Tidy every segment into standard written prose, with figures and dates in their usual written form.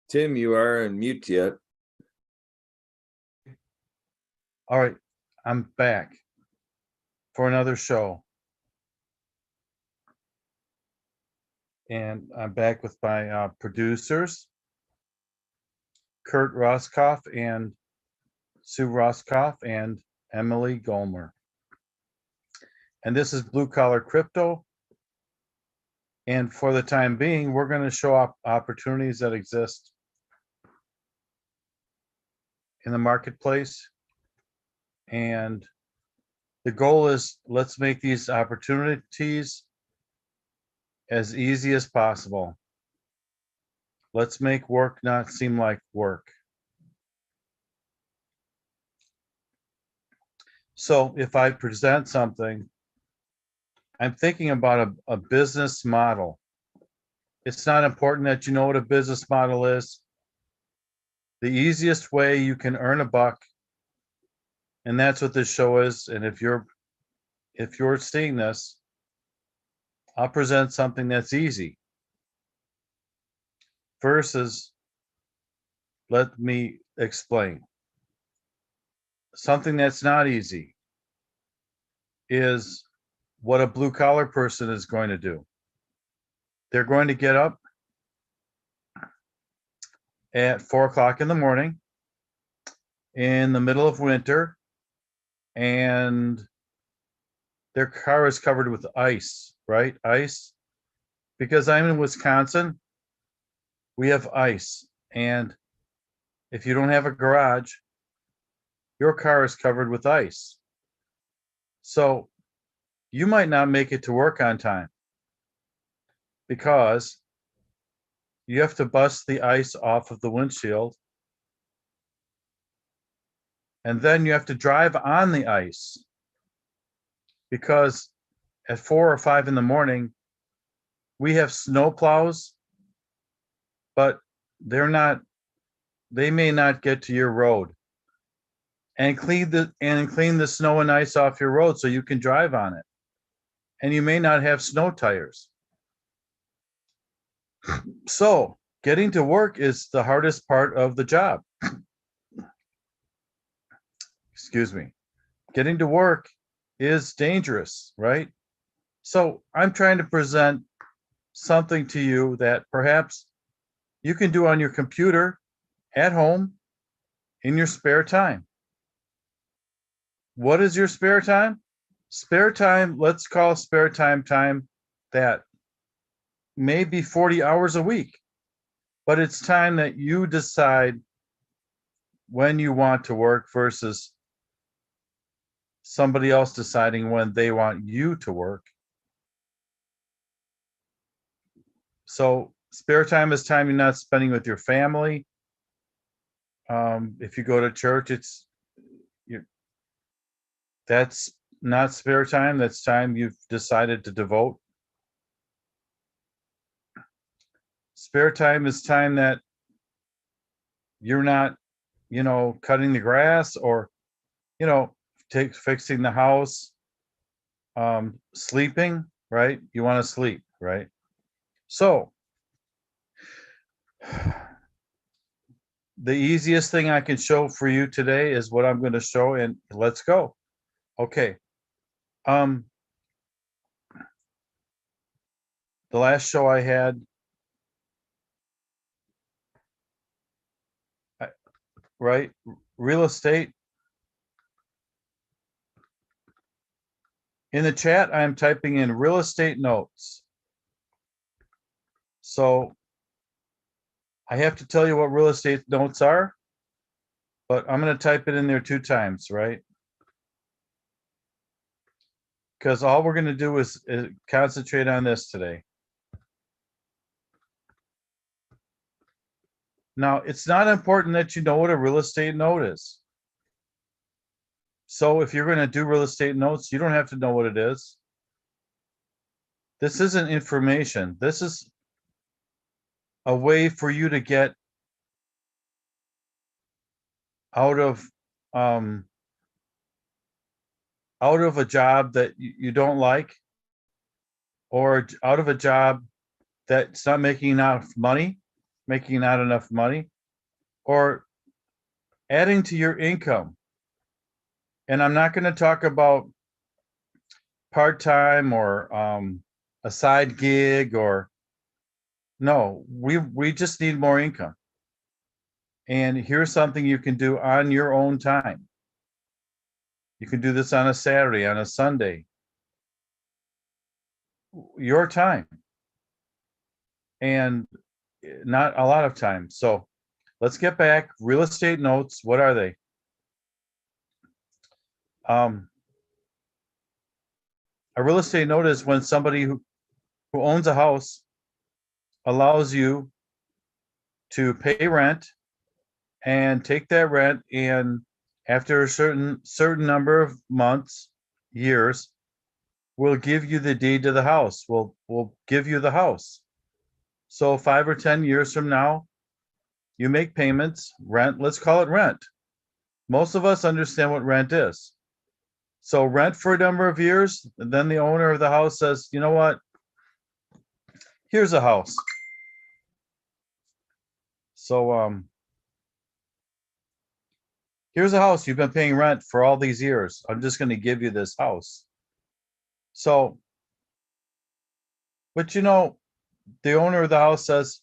Tim, you are on mute yet. All right, I'm back for another show. And I'm back with my producers, Kurt Roskoff and Sue Roskoff and Emily Gomer. And this is Blue Collar Crypto. And for the time being, we're going to show up opportunities that exist in the marketplace. And the goal is, let's make these opportunities as easy as possible. Let's make work not seem like work. So if I present something, I'm thinking about a business model. It's not important that you know what a business model is. The easiest way you can earn a buck, and that's what this show is. And if you're seeing this, I'll present something that's easy versus let me explain. Something that's not easy is what a blue collar person is going to do. They're going to get up at 4 o'clock in the morning in the middle of winter, and their car is covered with ice, right? Ice. Because I'm in Wisconsin, we have ice. And if you don't have a garage, your car is covered with ice. So you might not make it to work on time because you have to bust the ice off of the windshield. And then you have to drive on the ice because at 4 or 5 in the morning, we have snow plows, but they may not get to your road and clean the snow and ice off your road so you can drive on it. And you may not have snow tires. So getting to work is the hardest part of the job. Excuse me. Getting to work is dangerous, right? So I'm trying to present something to you that perhaps you can do on your computer at home in your spare time. What is your spare time? Spare time, let's call spare time that may be 40 hours a week, but it's time that you decide when you want to work versus somebody else deciding when they want you to work. So spare time is time you're not spending with your family. If you go to church, that's not spare time. That's time you've decided to devote. Spare time is time that you're not, cutting the grass or, fixing the house, sleeping, right? You want to sleep, right? So the easiest thing I can show for you today is what I'm going to show, and let's go. Okay. The last show I had, right? Real estate. In the chat, I'm typing in real estate notes. So I have to tell you what real estate notes are, but I'm going to type it in there 2 times, right? Because all we're going to do is concentrate on this today. Now, it's not important that you know what a real estate note is. So if you're going to do real estate notes, you don't have to know what it is. This isn't information. This is a way for you to get out of a job that you don't like, or out of a job that's not making enough money, making not enough money, or adding to your income. And I'm not going to talk about part-time or a side gig, or no, we just need more income. And here's something you can do on your own time. You can do this on a Saturday, on a Sunday, your time, and not a lot of time. So let's get back. Real estate notes, what are they? A real estate note is when somebody who owns a house allows you to pay rent and take that rent, and after a certain number of months, years, we'll give you the deed to the house. We'll give you the house. So 5 or 10 years from now, you make payments, rent, let's call it rent. Most of us understand what rent is. So rent for a number of years, and then the owner of the house says, you know what? Here's a house. So here's a house. You've been paying rent for all these years. I'm just going to give you this house. So, but the owner of the house says,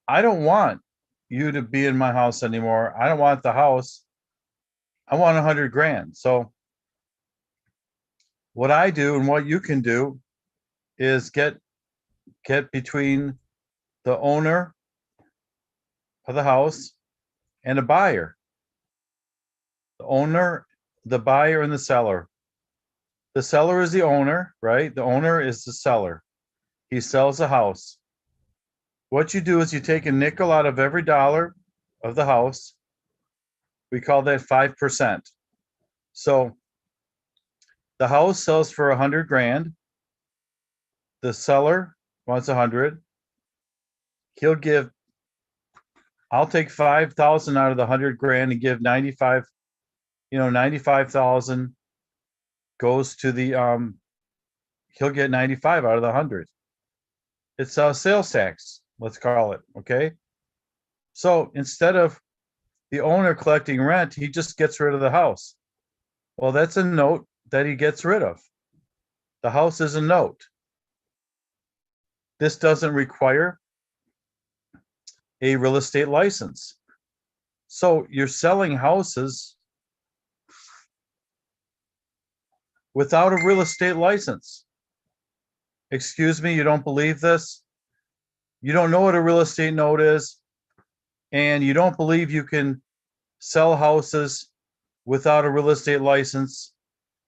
I don't want you to be in my house anymore. I don't want the house. I want 100 grand. So what I do and what you can do is get between the owner of the house and a buyer. The owner, the buyer, and the seller. The seller is the owner, right? The owner is the seller. He sells the house. What you do is you take a nickel out of every dollar of the house. We call that 5%. So the house sells for 100 grand. The seller wants 100. I'll take 5,000 out of the 100 grand and give 95, 95,000 goes to the, he'll get 95 out of the 100. It's a sales tax, let's call it, okay? So instead of the owner collecting rent, he just gets rid of the house. Well, that's a note that he gets rid of. The house is a note. This doesn't require a real estate license. So you're selling houses without a real estate license. Excuse me, you don't believe this? You don't know what a real estate note is, and you don't believe you can sell houses without a real estate license.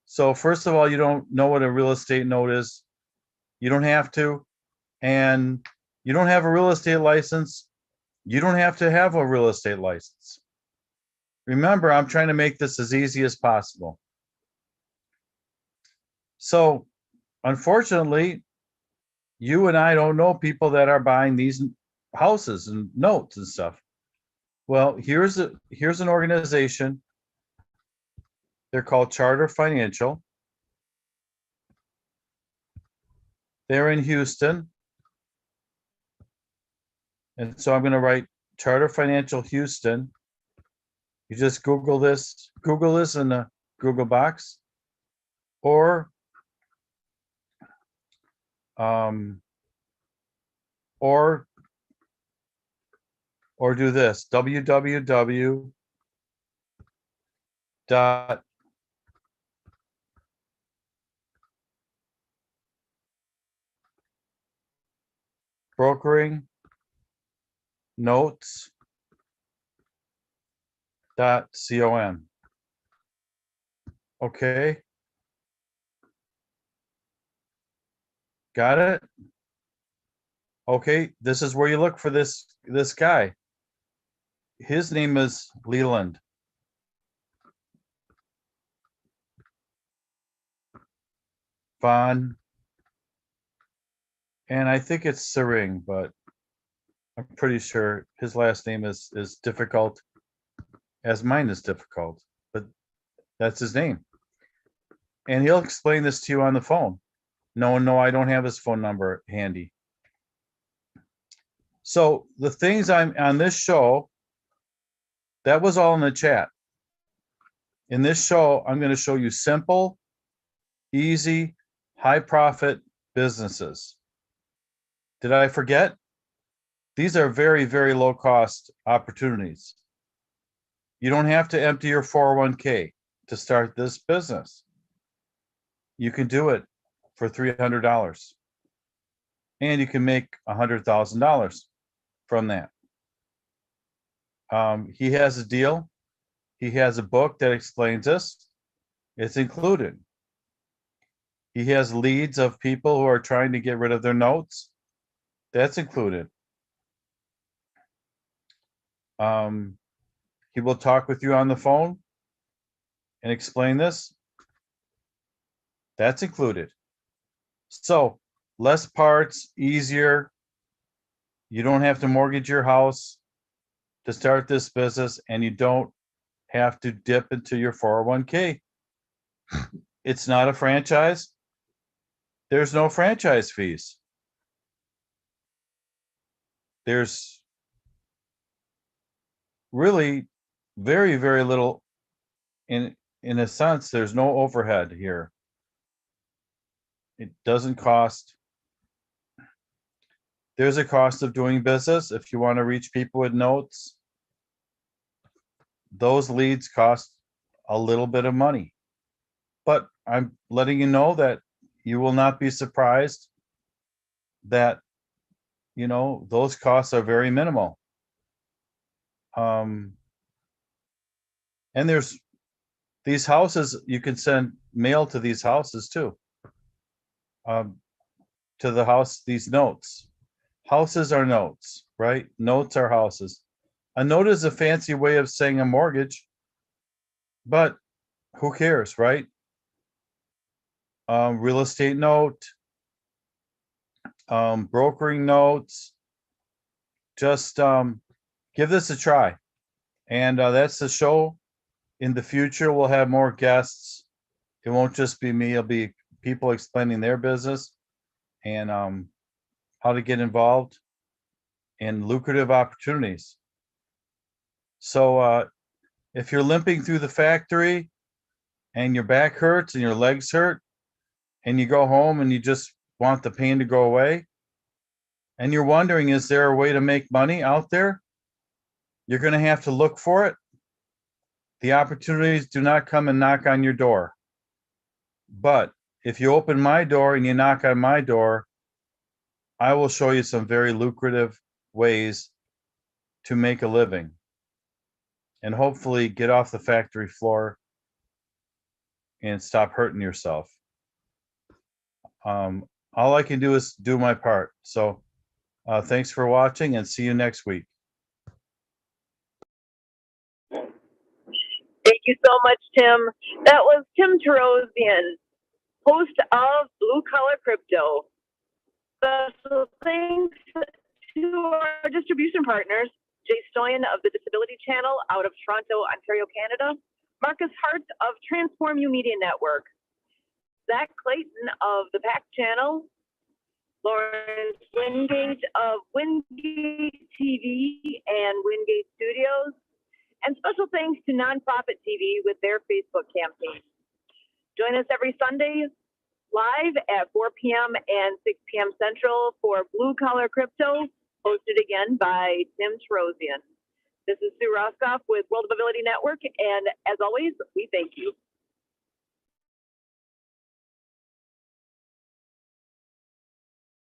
So first of all, you don't know what a real estate note is. You don't have to. And you don't have a real estate license. You don't have to have a real estate license. Remember, I'm trying to make this as easy as possible. So unfortunately, you and I don't know people that are buying these houses and notes and stuff. Well, here's an organization. They're called Charter Financial. They're in Houston. And so I'm going to write Charter Financial Houston. You just Google this in the Google box, or do this, www. Brokering notes.com. Okay. Got it? Okay, this is where you look for this guy. His name is Leland. Von. And I think it's Sering, but I'm pretty sure his last name is difficult, as mine is difficult, but that's his name. And he'll explain this to you on the phone. No, I don't have his phone number handy. So the things I'm on this show, that was all in the chat. In this show, I'm going to show you simple, easy, high profit businesses. Did I forget? These are very, very low cost opportunities. You don't have to empty your 401k to start this business. You can do it for $300 and you can make $100,000 from that. He has a deal. He has a book that explains this. It's included. He has leads of people who are trying to get rid of their notes. That's included. He will talk with you on the phone and explain this. That's included. So less parts, easier. You don't have to mortgage your house to start this business, and you don't have to dip into your 401k. It's not a franchise. There's no franchise fees. There's really very, very little, in a sense, there's no overhead here. It doesn't cost. There's a cost of doing business. If you want to reach people with notes, those leads cost a little bit of money. But I'm letting you know that you will not be surprised that, you know, those costs are very minimal. And there's these houses, you can send mail to these houses too. To the house, these notes. Houses are notes, right? Notes are houses. A note is a fancy way of saying a mortgage, but who cares, right? Real estate note, brokering notes. Just give this a try. And that's the show. In the future, we'll have more guests. It won't just be me. It'll be people explaining their business and how to get involved in lucrative opportunities. So if you're limping through the factory and your back hurts and your legs hurt and you go home and you just want the pain to go away and you're wondering, is there a way to make money out there? You're going to have to look for it. The opportunities do not come and knock on your door. But if you open my door and you knock on my door, I will show you some very lucrative ways to make a living and hopefully get off the factory floor and stop hurting yourself. All I can do is do my part. So thanks for watching and see you next week. Thank you so much, Tim. That was Tim Tarosian, host of Blue Collar Crypto. Special thanks to our distribution partners, Jay Stoyan of the Disability Channel out of Toronto, Ontario, Canada, Marcus Hart of Transform You Media Network, Zach Clayton of the PAC Channel, Lawrence Wingate of Wingate TV and Wingate Studios, and special thanks to Nonprofit TV with their Facebook campaign. Join us every Sunday live at 4 p.m. and 6 p.m. Central for Blue Collar Crypto, hosted again by Tim Tarosian. This is Sue Roscoff with World of Ability Network, and as always, we thank you.